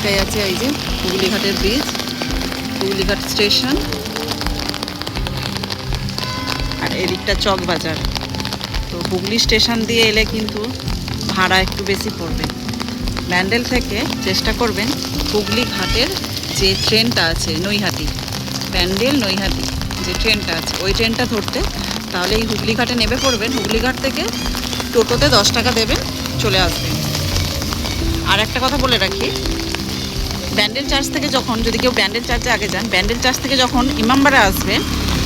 এদিকটায় আছে এই যে হুগলিঘাটের ব্রিজ, হুগলিঘাট স্টেশন, আর এদিকটা চকবাজার। তো হুগলি স্টেশন দিয়ে এলে কিন্তু ভাড়া একটু বেশি পড়বে। ব্যান্ডেল থেকে চেষ্টা করবেন হুগলি ঘাটের যে ট্রেনটা আছে নৈহাটি, ব্যান্ডেল নৈহাটি যে ট্রেনটা আছে ওই ট্রেনটা ধরতে। তাহলে এই হুগলি ঘাটে নেমে পড়বেন, হুগলিঘাট থেকে টোটোতে 10 টাকা দেবেন, চলে আসবেন। আর একটা কথা বলে রাখি, ব্যান্ডেল চার্চ থেকে যখন, যদি কেউ ব্যান্ডেল চার্চে আগে যান, ব্যান্ডেল চার্চ থেকে যখন ইমামবাড়া আসবেন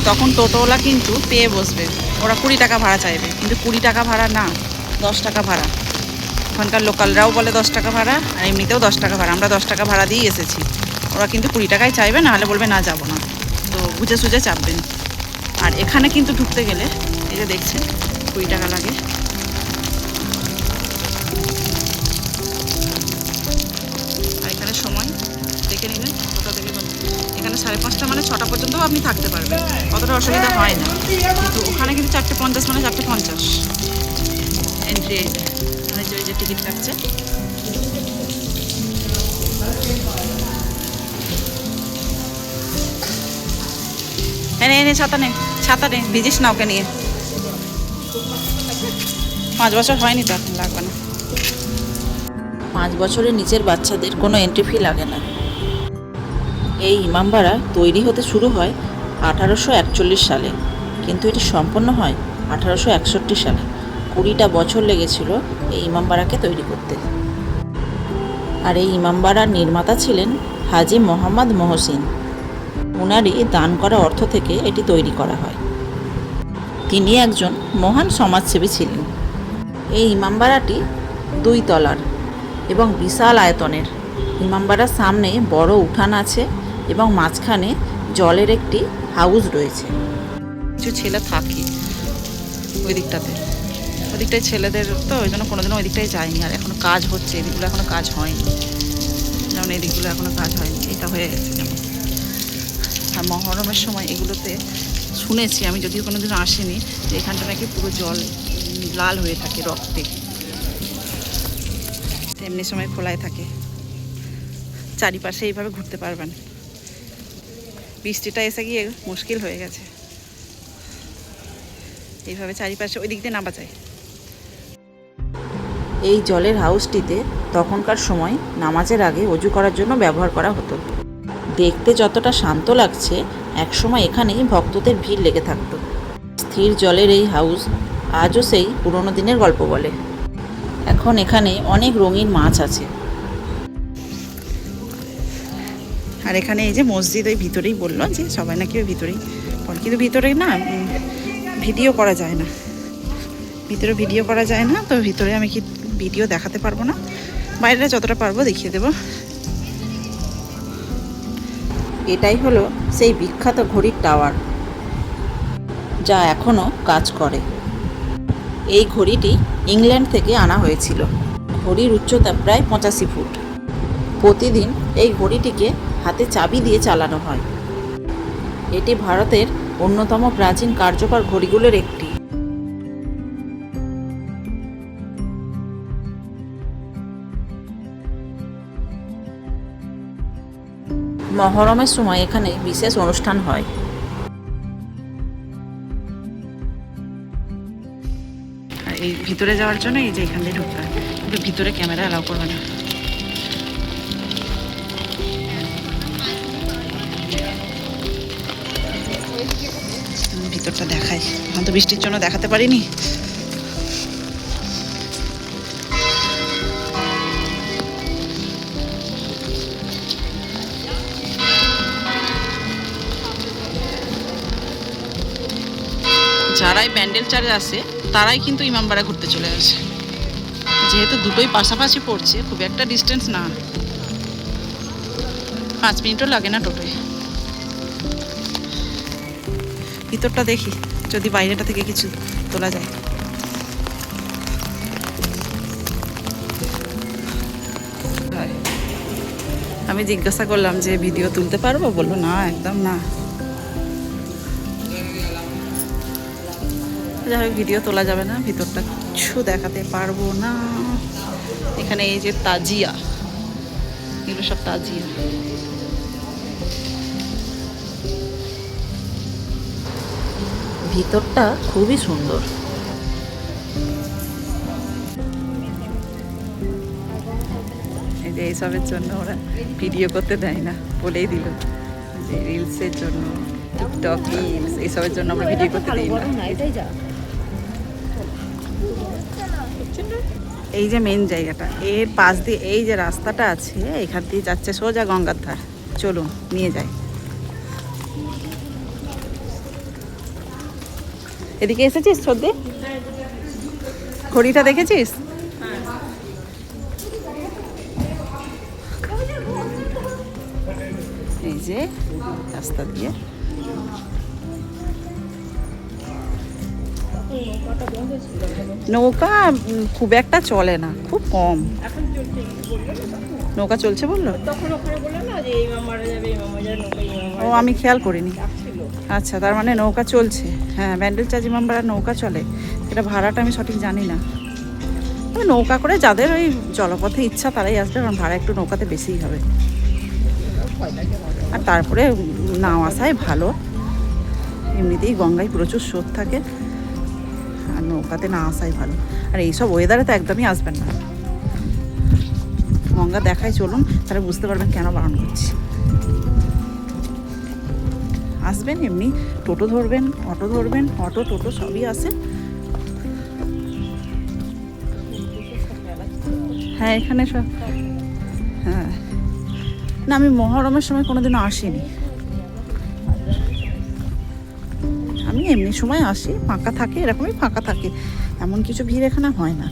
তখন টোটোওয়ালা কিন্তু পেয়ে বসবে। ওরা 20 টাকা ভাড়া চাইবে, কিন্তু 20 টাকা ভাড়া না, 10 টাকা ভাড়া। ওখানকার লোকালরাও বলে 10 টাকা ভাড়া, আর এমনিতেও 10 টাকা ভাড়া। আমরা 10 টাকা ভাড়া দিয়ে এসেছি। ওরা কিন্তু 20 টাকাই চাইবে, নাহলে বলবে না যাবো না। তো বুঝে সুঝে চাপবেন। আর এখানে কিন্তু ঢুকতে গেলে এই যে দেখছেন 20 টাকা লাগে। আর এখানে সময় দেখে নিলেন কোথা থেকে, এখানে 5:30 মানে 6টা পর্যন্তও আপনি থাকতে পারবেন, অতটা অসুবিধা হয় না। কিন্তু ওখানে কিন্তু 4:50 মানে 4:50 এন্ট্রি। মানে যে টিকিট কাটছে, এনে ছাতা নে, ছাতা নে, ভিজিস না ওকে নিয়ে। 5 বছর হয়নি তো, এখন লাগবে না। 5 বছরের নিচের বাচ্চাদের কোনো এন্ট্রি ফি লাগে না। এই ইমামবাড়া তৈরি হতে শুরু হয় 1841 সালে, কিন্তু এটি সম্পন্ন হয় 1861 সালে। 20টা বছর লেগেছিল এই ইমামবাড়াকে তৈরি করতে। আর এই ইমামবাড়ার নির্মাতা ছিলেন হাজি মোহাম্মদ মহসিন। ওনারই দান করা অর্থ থেকে এটি তৈরি করা হয়। তিনি একজন মহান সমাজসেবী ছিলেন। এই ইমামবাড়াটি 2 তলার এবং বিশাল আয়তনের। ইমামবাড়ার সামনে বড় উঠান আছে এবং মাঝখানে জলের একটি হাউস রয়েছে। কিছু ছেলে থাকে ওই দিকটাতে, ওই দিকটায় ছেলেদের তো, ওই জন্য কোনোদিনও ওই দিকটায় যায়নি। আর এখনো কাজ হচ্ছে, এদিকগুলো এখনো কাজ হয়নি, যেমন এই দিকগুলো এখনো কাজ হয়নি, এটা হয়ে গেছে যেমন। আর মহরমের সময় এগুলোতে শুনেছি আমি, যদিও কোনোদিনও আসিনি, যে এখানটা নাকি পুরো জল লাল হয়ে থাকে রক্তে। এমনি সময় খোলাই থাকে, চারিপাশে এইভাবে ঘুরতে পারবেন। বৃষ্টিটা এসে গিয়ে মুশকিল হয়ে গেছে, এইভাবে চারিপাশে ওই দিক দিয়ে নামা যায়। এই জলের হাউসটিতে তখনকার সময় নামাজের আগে অজু করার জন্য ব্যবহার করা হতো। দেখতে যতটা শান্ত লাগছে, একসময় এখানেই ভক্তদের ভিড় লেগে থাকতো। স্থির জলের এই হাউস আজও সেই পুরনো দিনের গল্প বলে। এখন এখানে অনেক রঙিন মাছ আছে। আর এখানে এই যে মসজিদ, ওই ভিতরেই বললো যে সবাই নাকি ওই ভিতরেই পড়ে, কিন্তু ভিতরে না ভিডিও করা যায় না, ভিতরে ভিডিও করা যায় না। তো ভিতরে আমি কি ভিডিও দেখাতে পারবো না, বাইরে যতটা পারবো দেখিয়ে দেবো। এটাই হলো সেই বিখ্যাত ঘড়ির টাওয়ার, যা এখনও কাজ করে। এই ঘড়িটি ইংল্যান্ড থেকে আনা হয়েছিল। ঘড়ির উচ্চতা প্রায় 85 ফুট। প্রতিদিন এই ঘড়িটিকে হাতে চাবি দিয়ে চালানো হয়। এটি ভারতের অন্যতম প্রাচীন কার্যকর ঘড়িগুলোর একটি। মহরমের সময় এখানে বিশেষ অনুষ্ঠান হয়। আর এই ভিতরে যাওয়ার জন্য এই যে এখান দিয়ে ঢুকতে হয়, কিন্তু ভিতরে ক্যামেরা অ্যালাউ করবে না। ভিতরটা দেখাই, এখন তো বৃষ্টির জন্য দেখাতে পারিনি। যারাই ব্যান্ডেল চার্চ আসে তারাই কিন্তু ইমামবাড়া ঘুরতে চলে আসে, যেহেতু দুটোই পাশাপাশি পড়ছে, খুব একটা ডিস্টেন্স না, 5 মিনিটও লাগে না টোটোয়। ভিতরটা দেখি যদি বাইরেটা থেকে কিছু তোলা যায়। আমি জিজ্ঞাসা করলাম যে ভিডিও তুলতে পারবো, বললো না, একদম না। যাই হোক, ভিডিও তোলা যাবে না, ভিতরটা কিছু দেখাতে পারবো না। এখানে এই যে তাজিয়া, এগুলো সব তাজিয়া। ভিতরটা খুবই সুন্দর। এই যে এইসবের জন্য ওরা ভিডিও করতে দেয় না, বলেই দিল যে রিলসের জন্য, টিকটক রিলস এইসবের জন্য আমরা ভিডিও করতে দিই না। এই যে মেন জায়গাটা, এর পাশ দিয়ে এই যে রাস্তাটা আছে এখান দিয়ে যাচ্ছে সোজা গঙ্গার ধার। চলুন নিয়ে যাই। এদিকে এসেছিস সর্দি? ঘড়িটা দেখেছিস? এই যে রাস্তা দিয়ে নৌকা খুব একটা চলে না, খুব কম। নৌকা চলছে বললো? ও আমি খেয়াল করিনি। আচ্ছা, তার মানে নৌকা চলছে। হ্যাঁ, ব্যান্ডেল চার্জ ইমামবাড়ার নৌকা চলে, এটা ভাড়াটা আমি সঠিক জানি না। তবে নৌকা করে যাদের ওই জলপথে ইচ্ছা তারাই আসবে, কারণ ভাড়া একটু নৌকাতে বেশিই হবে। আর তারপরে নাও আসাই ভালো, এমনিতেই গঙ্গায় প্রচুর স্রোত থাকে, আর নৌকাতে না আসাই ভালো। আর এইসব ওয়েদারে তো একদমই আসবেন না। গঙ্গা দেখাই চলুন, তাহলে বুঝতে পারবেন কেন বারণ করছি। আসবেন এমনি টোটো ধরবেন, অটো ধরবেন, অটো টোটো সবই আসে। হ্যাঁ এখানে সব, হ্যাঁ না আমি মহরমের সময় কোনোদিনও আসিনি, আমি এমনি সময় আসি, ফাঁকা থাকে, এরকমই ফাঁকা থাকে, এমন কিছু ভিড় এখানে হয় না।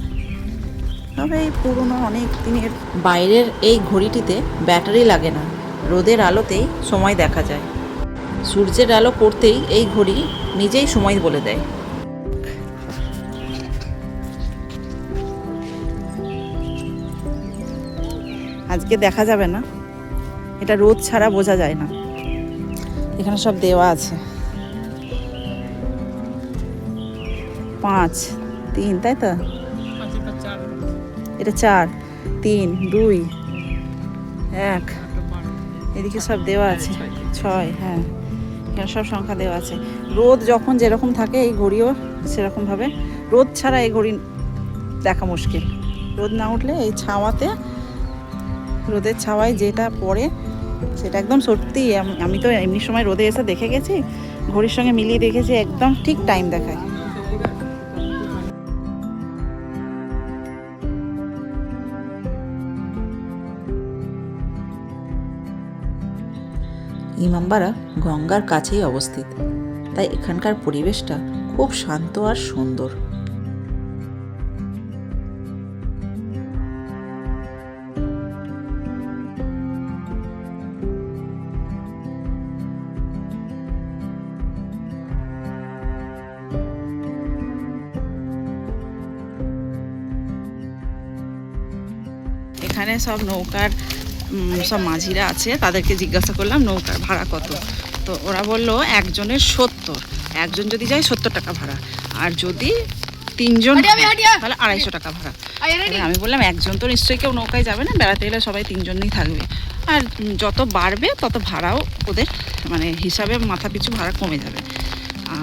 তবে এই পুরোনো অনেক দিনের। বাইরের এই ঘড়িটিতে ব্যাটারি লাগে না, রোদের আলোতেই সময় দেখা যায়। সূর্যের আলো পড়তেই এই ঘড়ি নিজেই সময় বলে দেয়। আজকে দেখা যাবে না, এটা রোদ ছাড়া বোঝা যায় না। এখানে সব দেওয়া আছে 5 3, তাই তো? এটা 4 3 2 1, এদিকে সব দেওয়া আছে 6। হ্যাঁ, এখানে সব সংখ্যা দেওয়া আছে। রোদ যখন যেরকম থাকে এই ঘড়িও সেরকমভাবে। রোদ ছাড়া এই ঘড়ি দেখা মুশকিল। রোদ না উঠলে এই ছাওয়াতে, রোদের ছাওয়ায় যেটা পড়ে সেটা একদম সত্যি। আমি তো এমনি সময় রোদে এসে দেখে গেছি, ঘড়ির সঙ্গে মিলিয়ে দেখেছি, একদম ঠিক টাইম দেখায়। ইমামবাড়া গঙ্গার কাছেই অবস্থিত, তাই এখানকার পরিবেশটা খুব শান্ত আর সুন্দর। এখানে সব নৌকার সব মাঝিরা আছে, তাদেরকে জিজ্ঞাসা করলাম নৌকার ভাড়া কত। তো ওরা বললো একজনের 70, একজন যদি যায় 70 টাকা ভাড়া, আর যদি 3 জন তাহলে 250 টাকা ভাড়া। এবার আমি বললাম একজন তো নিশ্চয়ই কেউ নৌকায় যাবে না, বেড়াতে গেলে সবাই 3 জনই থাকবে, আর যত বাড়বে তত ভাড়াও ওদের মানে হিসাবে মাথা পিছু ভাড়া কমে যাবে।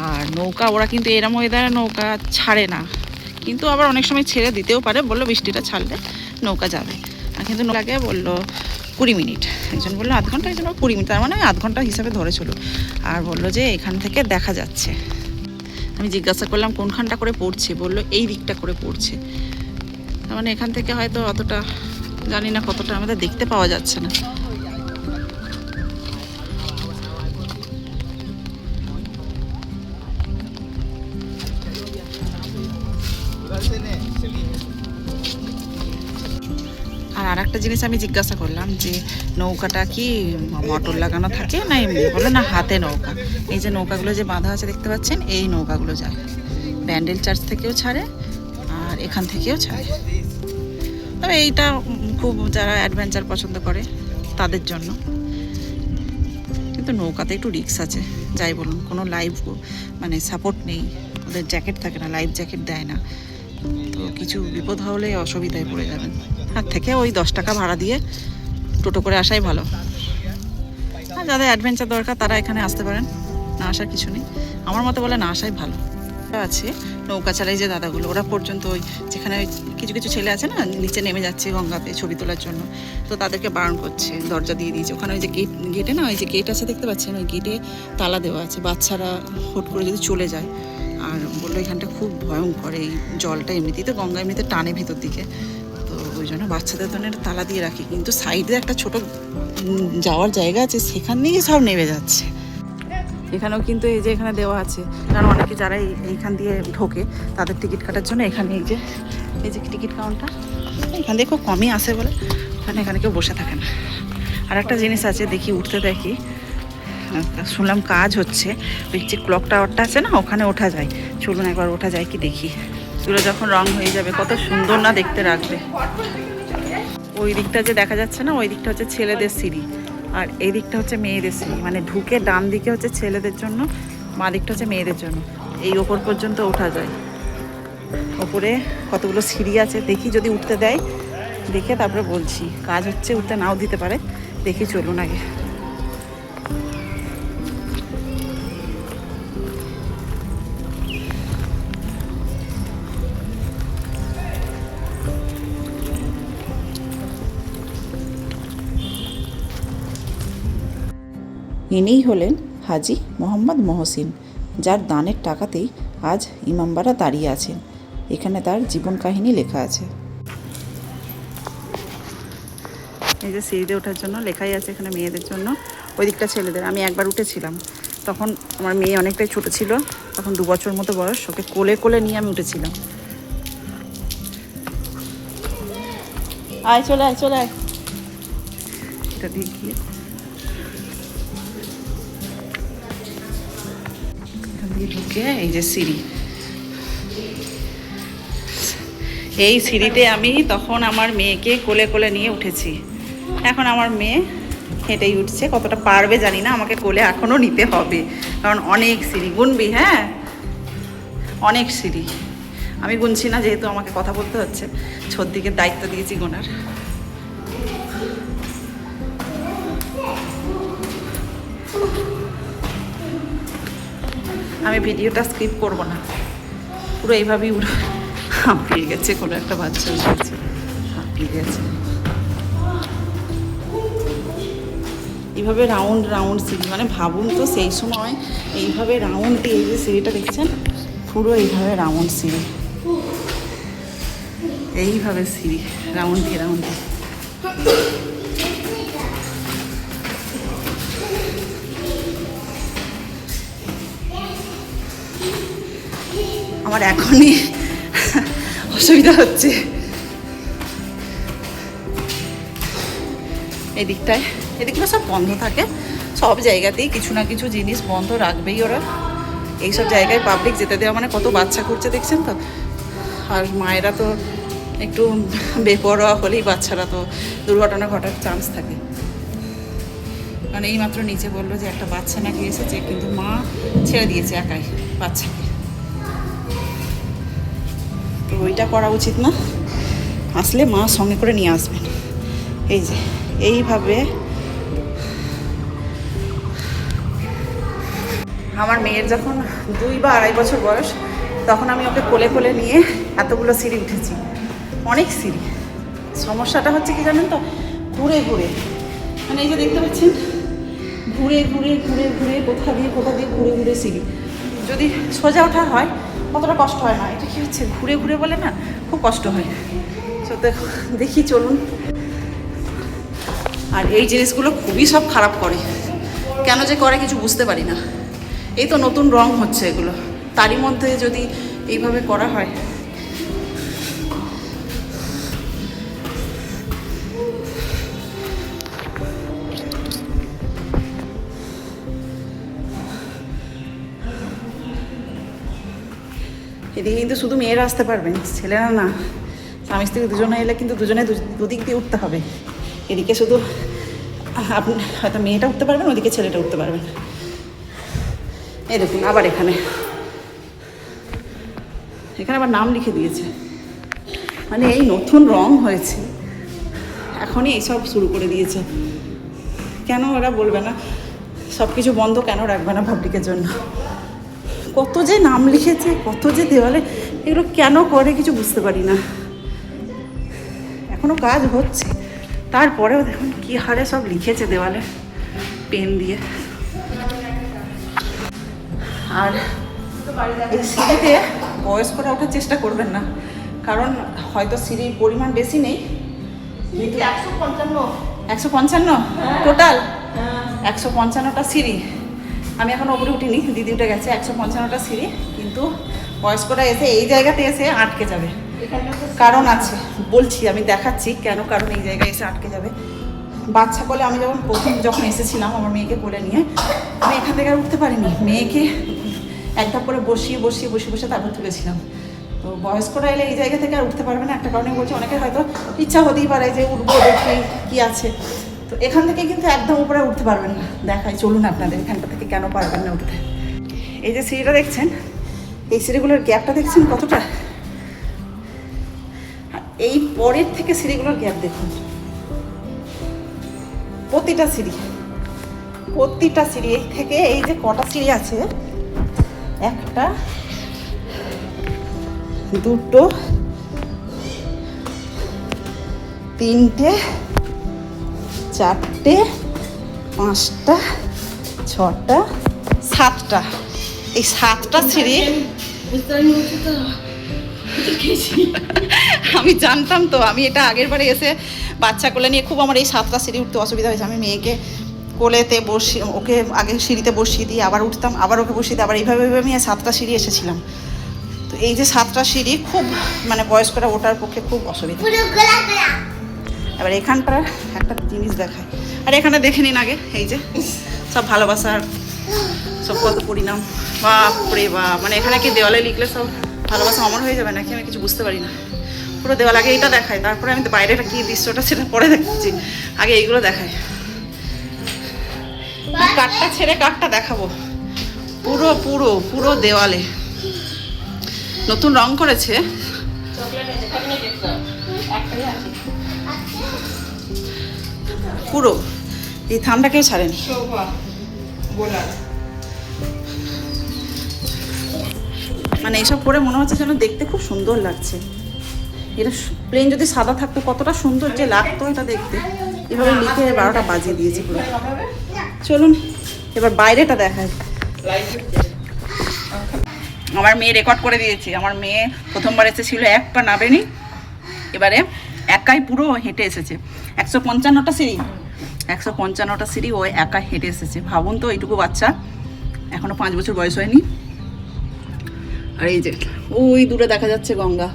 আর নৌকা ওরা কিন্তু এরম ওয়েদারে নৌকা ছাড়ে না, কিন্তু আবার অনেক সময় ছেড়ে দিতেও পারে। বললো বৃষ্টিটা ছাড়লে নৌকা যাবে, আর কিন্তু নৌকাকে বললো 20 মিনিট, একজন বললো আধ ঘন্টা, একজন 20 মিনিট, তার মানে আধ ঘন্টা হিসাবে ধরেছিল। আর বললো যে এখান থেকে দেখা যাচ্ছে। আমি জিজ্ঞাসা করলাম কোনখানটা করে পড়ছে, বললো এই দিকটা করে পড়ছে। তার মানে এখান থেকে হয়তো অতটা জানি না কতটা আমাদের দেখতে পাওয়া যাচ্ছে না। আর একটা জিনিস আমি জিজ্ঞাসা করলাম যে নৌকাটা কি মোটর লাগানো থাকে না এমনি? বললো না, হাতে নৌকা। এই যে নৌকাগুলো যে বাঁধা আছে দেখতে পাচ্ছেন, এই নৌকাগুলো যায় ব্যান্ডেল চার্চ থেকেও ছাড়ে আর এখান থেকেও ছাড়ে। তবে এইটা খুব যারা অ্যাডভেঞ্চার পছন্দ করে তাদের জন্য, কিন্তু নৌকাতে একটু রিস্ক আছে। যাই বলুন, কোনো লাইভ মানে সাপোর্ট নেই, ওদের জ্যাকেট থাকে না, লাইফ জ্যাকেট দেয় না, তো কিছু বিপদ হলে অসুবিধায় পড়ে যাবেন। আর থেকে ওই 10 টাকা ভাড়া দিয়ে টোটো করে আসাই ভালো। আর যাদের অ্যাডভেঞ্চার দরকার তারা এখানে আসতে পারেন, না আসার কিছু নেই। আমার মতে বলে না আসাই ভালো। আছে নৌকা চালাই যে দাদাগুলো, ওরা পর্যন্ত ওই যেখানে ওই কিছু কিছু ছেলে আছে না নিচে নেমে যাচ্ছে গঙ্গাতে ছবি তোলার জন্য, তো তাদেরকে বারণ করছে, দরজা দিয়ে দিয়েছে। ওখানে ওই যে গেটে না ওই যে গেট আছে দেখতে পাচ্ছেন, ওই গেটে তালা দেওয়া আছে, বাচ্চারা হুট করে যদি চলে যায়। আর বললো এখানটা খুব ভয়ঙ্কর, এই জলটা এমনিতেই তো গঙ্গা এমনিতে টানে ভিতর দিকে, তো ওই জন্য বাচ্চাদের জন্য একটা তালা দিয়ে রাখি। কিন্তু সাইডে একটা ছোট যাওয়ার জায়গা আছে, সেখান দিয়েই সব নেমে যাচ্ছে। এখানেও কিন্তু এই যে এখানে দেওয়া আছে, কারণ অনেকে যারা এইখান দিয়ে ঢোকে তাদের টিকিট কাটার জন্য এখানে এই যে টিকিট কাউন্টার, এখান দিয়ে খুব কমই আসে বলে এখানে কেউ বসে থাকে না। আর একটা জিনিস আছে, দেখি উঠতে দেখি, শুনলাম কাজ হচ্ছে, ওই যে ক্লক টাওয়ারটা আছে না ওখানে ওঠা যায়। চলুন একবার ওঠা যায় কি দেখি। এগুলো যখন রং হয়ে যাবে কত সুন্দর না দেখতে রাখবে। ওই দিকটা যে দেখা যাচ্ছে না, ওই দিকটা হচ্ছে ছেলেদের সিঁড়ি, আর এই দিকটা হচ্ছে মেয়েদের সিঁড়ি। মানে ঢুকে ডান দিকে হচ্ছে ছেলেদের জন্য, বাঁ দিকটা হচ্ছে মেয়েদের জন্য। এই ওপর পর্যন্ত ওঠা যায়। ওপরে কতগুলো সিঁড়ি আছে, দেখি যদি উঠতে দেয়, দেখে তারপরে বলছি। কাজ হচ্ছে, উঠতে নাও দিতে পারে, দেখি চলুন আগে। ইনিই হলেন হাজি মোহাম্মদ মহসিন, যার দানের টাকাতেই আজ ইমামবাড়া দাঁড়িয়ে আছেন। এখানে তার জীবন কাহিনী লেখা আছে। এই যে সিঁড়িতে ওঠার জন্য লেখাই আছে এখানে মেয়েদের জন্য, ওই দিকটা ছেলেদের। আমি একবার উঠেছিলাম, তখন আমার মেয়ে অনেকটাই ছোট ছিল, তখন 2 বছর মতো বয়স, ওকে কোলে কোলে নিয়ে আমি উঠেছিলাম। আয় চলে আয় চলে আয়, এটা দিয়ে গিয়ে এখান দিয়ে ঢুকে এই যে সিঁড়ি, এই সিঁড়িতে আমি তখন আমার মেয়েকে কোলে কোলে নিয়ে উঠেছি। এখন আমার মেয়ে হেঁটেই উঠছে, কতটা পারবে জানি না, আমাকে কোলে এখনও নিতে হবে, কারণ অনেক সিঁড়ি। গুনবি? হ্যাঁ, অনেক সিঁড়ি। আমি গুনছি না, যেহেতু আমাকে কথা বলতে হচ্ছে, ছদ্দিকে দায়িত্ব দিয়েছি গোনার। আমি ভিডিওটা স্কিপ করব না, পুরো এইভাবেই হাঁপিয়ে গেছে, কোনো একটা বাচ্চা উঠেছে, হাঁপিয়ে গেছে। এইভাবে রাউন্ড রাউন্ড সিঁড়ি, মানে ভাবুন তো সেই সময় এইভাবে রাউন্ড দিয়ে, এই যে সিঁড়িটা দেখছেন, পুরো এইভাবে রাউন্ড সিঁড়ি, এইভাবে সিঁড়ি রাউন্ড দিয়ে রাউন্ড দিয়ে। আমার এখনই অসুবিধা হচ্ছে এই দিকটায়। এদিকগুলো সব বন্ধ থাকে, সব জায়গাতেই কিছু না কিছু জিনিস বন্ধ রাখবেই ওরা। এইসব জায়গায় পাবলিক যেতে দেওয়া মানে কত বাচ্চা ঘুরছে দেখছেন তো। আর মায়েরা তো একটু বেপরোয়া হলেই বাচ্চারা তো দুর্ঘটনা ঘটার চান্স থাকে। কারণ এইমাত্র নিচে বললো যে একটা বাচ্চা নাকি এসেছে, কিন্তু মা ছেড়ে দিয়েছে একাই বাচ্চাকে। তো ওইটা করা উচিত না, আসলে মা সঙ্গে করে নিয়ে আসবেন। এই যে এইভাবে আমার মেয়ের যখন 2 বা 2.5 বছর বয়স, তখন আমি ওকে কোলে কোলে নিয়ে এতগুলো সিঁড়ি উঠেছি, অনেক সিঁড়ি। সমস্যাটা হচ্ছে কি জানেন তো, ঘুরে ঘুরে, মানে এই যে দেখতে পাচ্ছেন, ঘুরে ঘুরে ঘুরে ঘুরে কোথা দিয়ে ঘুরে ঘুরে সিঁড়ি। যদি সোজা ওঠা হয় কতটা কষ্ট হয় না, এটা কি হচ্ছে ঘুরে ঘুরে বলে না, খুব কষ্ট হয়। তো দেখি চলুন। আর এই জিনিসগুলো খুবই সব খারাপ করে, কেন যে করে কিছু বুঝতে পারি না। এই তো নতুন রং হচ্ছে এগুলো, তারই মধ্যে যদি এইভাবে করা হয়। এদিকে কিন্তু শুধু মেয়েরা আসতে পারবেন, ছেলেরা না। স্বামী স্ত্রী দুজনে এলে কিন্তু দুজনে দুদিক দিয়ে উঠতে হবে। এদিকে শুধু আপনি হয়তো মেয়েটা উঠতে পারবেন, ওদিকে ছেলেটা উঠতে পারবেন। এই দেখুন আবার এখানে আবার নাম লিখে দিয়েছে, মানে এই নতুন রং হয়েছে, এখনই এইসব শুরু করে দিয়েছে। কেন ওরা বলবে না সব কিছু বন্ধ কেন রাখবে না পাবলিকের জন্য? কত যে নাম লিখেছে, কত যে দেওয়ালে, এগুলো কেন করে কিছু বুঝতে পারি না। এখনও কাজ হচ্ছে, তারপরেও দেখুন কী হারে সব লিখেছে দেওয়ালে পেন দিয়ে। আর এই সিঁড়িতে বয়স্করা ওঠার চেষ্টা করবেন না, কারণ হয়তো সিঁড়ির পরিমাণ বেশি নেই। 155 টোটাল 155টা সিঁড়ি। আমি এখন ওপরে উঠিনি, দিদি উঠে গেছে। 155টা সিঁড়ি, কিন্তু বয়স্করা এসে এই জায়গাতে এসে আটকে যাবে। কারণ আছে, বলছি, আমি দেখাচ্ছি কেন কারণ এই জায়গায় এসে আটকে যাবে। বাচ্চা কোলে আমি যখন এসেছিলাম আমার মেয়েকে কোলে নিয়ে, আমি এখান থেকে আর উঠতে পারিনি। মেয়েকে এক ধাপ করে বসিয়ে তারপর তুলেছিলাম। তো বয়স্করা এলে এই জায়গা থেকে আর উঠতে পারবে না, একটা কারণে বলছি। অনেকের হয়তো ইচ্ছা হতেই পারে যে উঠবো, দেখি কী আছে। তো এখান থেকে কিন্তু একদম উপরে উঠতে পারবেন না। দেখাই, চলুন আপনাদের এখানটা থেকে কেন পারবেন না উঠতে। এই যে সিঁড়িটা দেখছেন, এই সিঁড়িগুলোর গ্যাপটা দেখছেন কতটা। এই পরের থেকে সিঁড়িগুলোর গ্যাপ দেখুন। প্রতিটা সিঁড়ি এই থেকে এই যে কটা সিঁড়ি আছে, 1 2 3 4 5 6 7টা। এই 7টা সিঁড়ি আমি জানতাম তো। আমি এটা আগের বারে এসে বাচ্চা কোলে নিয়ে খুব আমার এই 7টা সিঁড়ি উঠতে অসুবিধা হয়েছে। আমি মেয়েকে কোলেতে বসিয়ে, ওকে আগে সিঁড়িতে বসিয়ে দিয়ে আবার উঠতাম, আবার ওকে বসিয়ে দিয়ে আবার এইভাবে আমি 7টা সিঁড়ি এসেছিলাম। তো এই যে 7টা সিঁড়ি খুব মানে বয়স্করা ওঠার পক্ষে খুব অসুবিধা। এবার এখানটার একটা জিনিস দেখায়, আর এখানে দেখে নিন আগে। এই যে সব ভালোবাসার সব কত পরিণাম, বাপরে বাপ। মানে এখানে কি দেওয়ালে লিখলে সব ভালোবাসা অমর হয়ে যাবে নাকি, আমি কিছু বুঝতে পারি না। পুরো দেওয়াল আগে এইটা দেখায়, তারপরে আমি বাইরেটা কী দৃশ্যটা সেটা পরে দেখছি। আগে এইগুলো দেখায়। কাঠটা ছেড়ে কাঠটা দেখাবো। পুরো দেওয়ালে নতুন রং করেছে। পুরো এই থামটা কেউ ছাড়েনি। মানে এইসব করে মনে হচ্ছে যেন দেখতে খুব সুন্দর লাগছে। এটা প্লেন যদি সাদা থাকতো কতটা সুন্দর যে লাগতো এটা দেখতে। এভাবে লিখে 12টা বাজিয়ে দিয়েছি পুরো। চলুন এবার বাইরেটা দেখায়। আমার মেয়ে রেকর্ড করে দিয়েছে। আমার মেয়ে প্রথমবার এসেছিল, 1 পা নাবেনি, এবারে একাই পুরো হেঁটে এসেছে। 155টা সিঁড়ি ও একা হেঁটে এসেছে। ভাবুন তো, এইটুকু বাচ্চা, এখনো 5 বছর বয়স হয়নি। আর এই যে ওই দূরে দেখা যাচ্ছে গঙ্গা।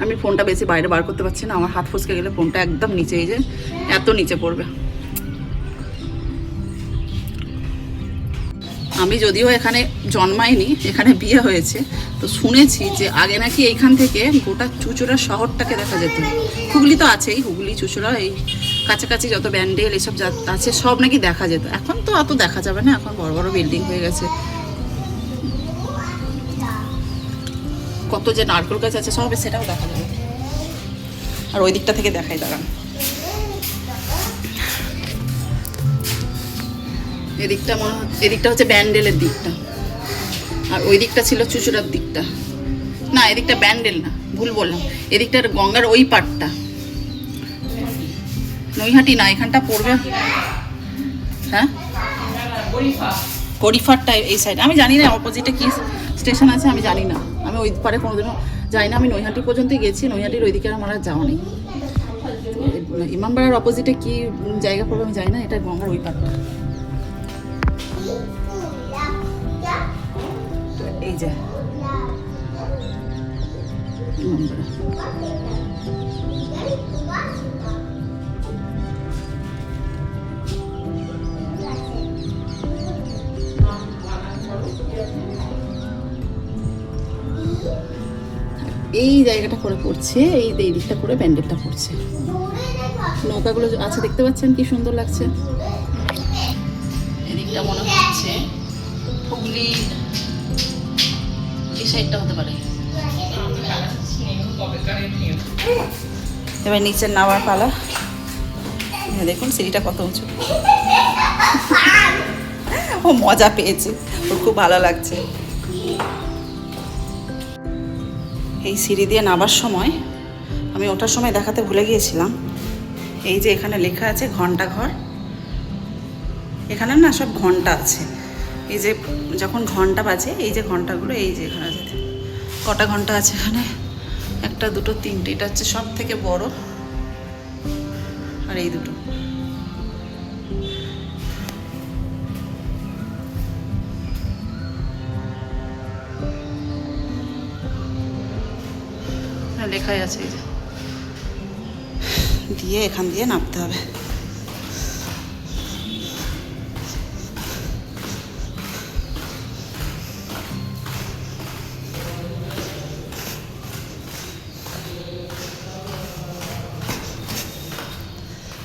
আমি ফোনটা বেশি বাইরে বার করতে পারছি না, আমার হাত ফসকে গেলে ফোনটা একদম নিচে, এই যে এত নিচে পড়বে। আমি যদিও এখানে জন্মাইনি, এখানে বিয়ে হয়েছে, তো শুনেছি যে আগে নাকি এইখান থেকে গোটা চুঁচুড়া শহরটাকে দেখা যেত। হুগলি তো আছেই, হুগলি চুঁচুড়া এই কাছাকাছি যত ব্যান্ডেল এসব আছে সব নাকি দেখা যেত। এখন তো অত দেখা যাবে না, এখন বড় বড় বিল্ডিং হয়ে গেছে। কত যে নারকেল গাছ আছে সব, সেটাও দেখা যাবে। আর ওই দিকটা থেকে দেখাই, দাঁড়ান। এদিকটা হচ্ছে ব্যান্ডেলের দিকটা, আর ওই দিকটা ছিল চুচুড়ার দিকটা। না, এদিকটা ব্যান্ডেল না, ভুল বললাম। এদিকটার গঙ্গার ওই পাটটা নৈহাটি না, এখানটা পড়বে, হ্যাঁ গরিফারটা এই সাইড। আমি জানি না অপোজিটে কি স্টেশন আছে, আমি জানি না। আমি ওই পারে কোনোদিনও যাই না। আমি নৈহাটি পর্যন্তই গেছি, নৈহাটির ওইদিকে আমার আর যাওয়া নেই। ইমামবাড়ার অপোজিটে কি জায়গা পড়বে আমি জানি না। এটা গঙ্গার ওই পাটটা। এই যে ইমামবাড়া। এই জায়গাটা করে পড়ছে, এই দিকটা করে ব্যান্ডেলটা পড়ছে। নৌকাগুলো আছে দেখতে পাচ্ছেন, কি সুন্দর লাগছে। এদিকটা মনে হচ্ছে হুগলি, এই সাইডটা হতে পারে। এবার নিচে নামার পালা। দেখুন সিঁড়িটা কত উঁচু। ও মজা পেয়েছে, ওর খুব ভালো লাগছে। এই সিঁড়ি দিয়ে নামার সময় আমি ওঠার সময় দেখাতে ভুলে গিয়েছিলাম, এই যে এখানে লেখা আছে ঘন্টা ঘর। এখানে না সব ঘন্টা আছে, এই যে যখন ঘন্টা বাজে এই যে ঘন্টাগুলো, এই যে এখানে আছে কটা ঘন্টা আছে এখানে, 1 2 3টে, এটা হচ্ছে সব থেকে বড়, আর এই দুটো। লেখাই আছে এই যে, দিয়ে এখান দিয়ে নামতে হবে।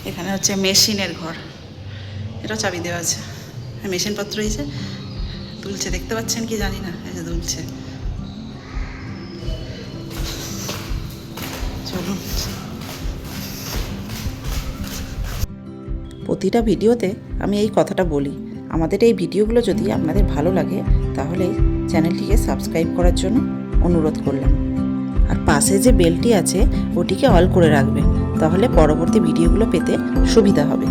এখানে হচ্ছে মেশিনের ঘর, এটাও চাবি দেওয়া আছে, মেশিনপত্র হয়েছে, দুলছে, দেখতে পাচ্ছেন কি জানি না, এই যে দুলছে। চলুন। প্রতিটা ভিডিওতে আমি এই কথাটা বলি, আমাদের এই ভিডিওগুলো যদি আপনাদের ভালো লাগে তাহলে চ্যানেলটিকে সাবস্ক্রাইব করার জন্য অনুরোধ করলাম। আর পাশে যে বেলটি আছে ওটিকে অল করে রাখবেন, তাহলে পরবর্তী ভিডিওগুলো পেতে সুবিধা হবে।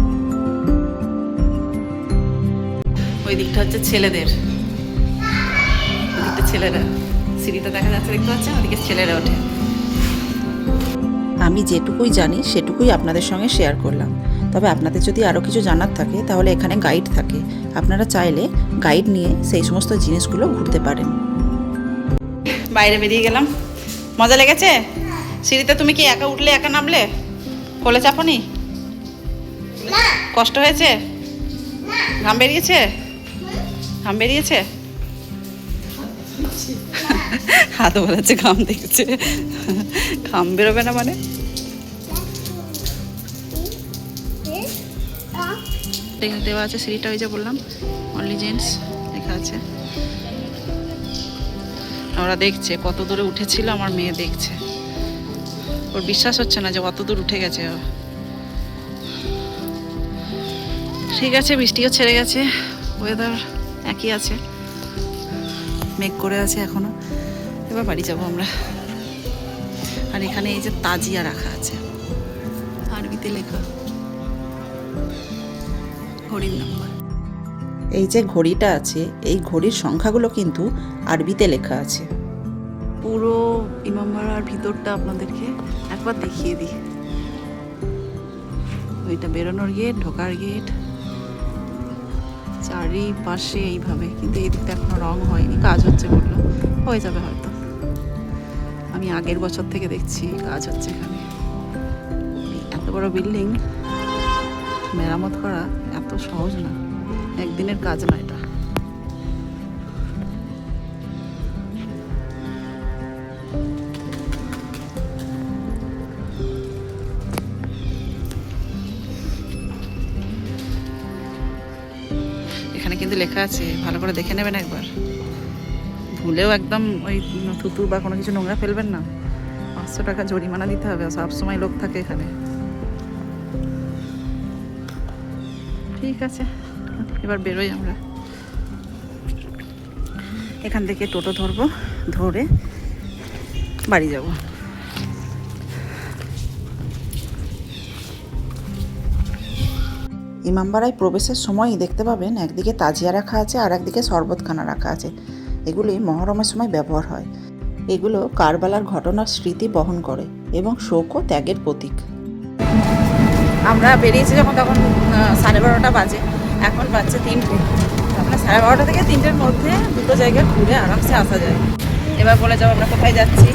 ওই দিকটা হচ্ছে ছেলেদের, ওই দিকটা ছেলেরা, সিঁড়িটা দেখা যাচ্ছে, দেখতে পাচ্ছেন, ওদিকে ছেলেরা ওঠে। আমি যেটুকুই জানি সেটুকুই আপনাদের সঙ্গে শেয়ার করলাম। তবে আপনাদের যদি আরও কিছু জানার থাকে তাহলে এখানে গাইড থাকে, আপনারা চাইলে গাইড নিয়ে সেই সমস্ত জিনিসগুলো ঘুরতে পারেন। বাইরে বেরিয়ে গেলাম, মজা লেগেছে? সিঁড়িতে তুমি কি একা উঠলে একা নামলে? কোলে চাপনি? কষ্ট হয়েছে? ঘাম বেরিয়েছে? ঘাম বেরিয়েছে? হাত বলাচ্ছে, ঘাম দেখছে। ঘাম বেরোবে না মানে? দেওয়া আছে সিঁড়িটা, ওই যে বললাম অনলি জেন্টস লেখা আছে। ওরা দেখছে কত দূরে উঠেছিল, আমার মেয়ে দেখছে, ওর বিশ্বাস হচ্ছে না যে অত দূর উঠে গেছে ও। ঠিক আছে, বৃষ্টিও ছেড়ে গেছে, ওয়েদার একই আছে, মেঘ করে আছে এখনো। এবার বাড়ি যাবো আমরা। আর এখানে এই যে তাজিয়া রাখা আছে, আরবিতে লেখা, ঘড়ির নাম্বার। এই যে ঘড়িটা আছে, এই ঘড়ির সংখ্যাগুলো কিন্তু আরবিতে লেখা আছে। পুরো ইমামবাড়ার ভিতরটা আপনাদেরকে একবার দেখিয়ে দিই। ওইটা বেরোনোর গেট, ঢোকার গেট, চারিপাশে এইভাবে, কিন্তু এই দিকটা এখনো রং হয়নি, কাজ হচ্ছে, বললো হয়ে যাবে হয়তো। আমি আগের বছর থেকে দেখছি কাজ হচ্ছে এখানে। এত বড় বিল্ডিং মেরামত করা এত সহজ না, একদিনের কাজ না এটা। এখানে কিন্তু লেখা আছে, ভালো করে দেখে নেবেন একবার, ভুলেও একদম ওই থুতু বা কোনো কিছু নোংরা ফেলবেন না, 500 টাকা জরিমানা দিতে হবে, সবসময় লোক থাকে এখানে। ঠিক আছে, এবার বেরোই আমরা। এখান থেকে টোটো ধরবো, ধরে বাড়ি যাব। ইমামবাড়ায় প্রবেশের সময়ই দেখতে পাবেন একদিকে তাজিয়া রাখা আছে আর একদিকে শরবতখানা রাখা আছে। এগুলি মহরমের সময় ব্যবহার হয়। এগুলো কারবালার ঘটনার স্মৃতি বহন করে এবং শোক ও ত্যাগের প্রতীক। আমরা বেরিয়েছি যখন, তখন 12:30 বাজে, এখন বাজছে 3টে। আপনার 12:30 থেকে 3টের মধ্যে দুটো জায়গা ঘুরে আরামসে আসা যায়। এবার বলে যাও আমরা কোথায় যাচ্ছি?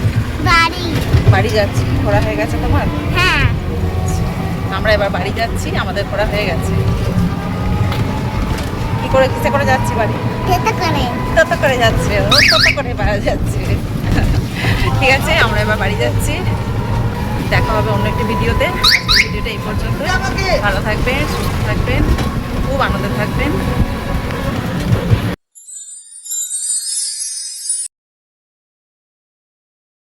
বাড়ি যাচ্ছি। ঘোরা হয়ে গেছে তোমার? হ্যাঁ। আমরা এবার বাড়ি যাচ্ছি, আমাদের ঘোরা হয়ে গেছে। কি করে, কিসে করে যাচ্ছি বাড়ি? টোটো করে যাচ্ছে, ও টোটো করে বাড়ি যাচ্ছে। ঠিক আছে, আমরা এবার বাড়ি যাচ্ছি। দেখা হবে অন্য একটি ভিডিওতে। ভিডিওটা এই পর্যন্ত। ভালো থাকবেন, সুস্থ থাকবেন, খুব আনন্দে থাকবেন।